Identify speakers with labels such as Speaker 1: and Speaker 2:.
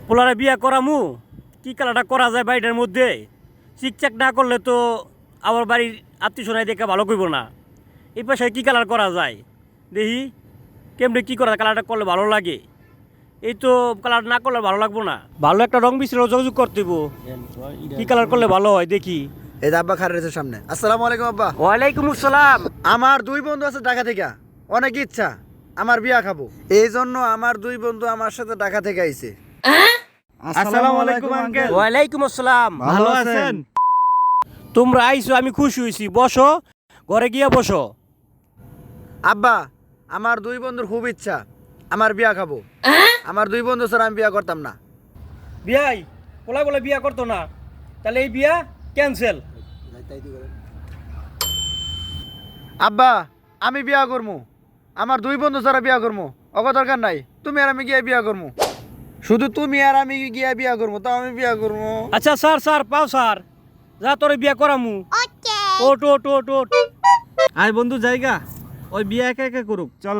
Speaker 1: পোলারে বিয়া করামু কি কালারটা করা যায় বাড়িটার মধ্যে চিকচাক না করলে তো আমার বাড়ির আত্মীয় স্বজনরা দেখে ভালো করবো না। এই পাশে কী কালার করা যায় দেখি কেমনি কী করা কালারটা করলে ভালো লাগে। এই তো কালার না করলে ভালো লাগবো না, ভালো একটা রং মিশ্র যোগাযোগ করতে হইব। কী কালার করলে ভালো হয় দেখি।
Speaker 2: এই যে আব্বা খাড়া রয়েছে সামনে। আসসালামু আলাইকুম আব্বা।
Speaker 1: ওয়ালাইকুম আসসালাম।
Speaker 2: আমার দুই বন্ধু আছে ঢাকা থেকে, অনেক ইচ্ছা আমার বিয়া খাবো, এই জন্য আমার দুই বন্ধু আমার সাথে ঢাকা থেকে আইছে।
Speaker 3: আসসালামু আলাইকুম আঙ্কেল।
Speaker 1: ওয়ালাইকুম আসসালাম।
Speaker 3: ভালো আছেন?
Speaker 1: তোমরা আইছো, আমি খুশি হয়েছি। বসো, ঘরে গিয়া বসো।
Speaker 2: আব্বা, আমার দুই বন্ধুর খুব ইচ্ছা আমার বিয়া খাবো। আমার দুই বন্ধু ছাড়া আমি বিয়া করতাম না।
Speaker 1: বিয়াই পোলা বলে বিয়া করতো না, তাহলে এই বিয়া ক্যান্সেল।
Speaker 2: আব্বা, আমি বিয়া করবো, আমার দুই বন্ধু ছাড়া বিয়া করবো। অগ দরকার নাই, তুমি আর আমি গিয়ে বিয়া করবো। শুধু তুমি আর আমি গিয়ে বিয়া করবো, তাও আমি বিয়া করবো।
Speaker 1: আচ্ছা স্যার স্যার পাও স্যার, যা তোরে বিয়া করামু। ওট ওট ওট ওট।
Speaker 3: আয় বন্ধু জায়গা, ওই বিয়ে একা একা করুক, চল।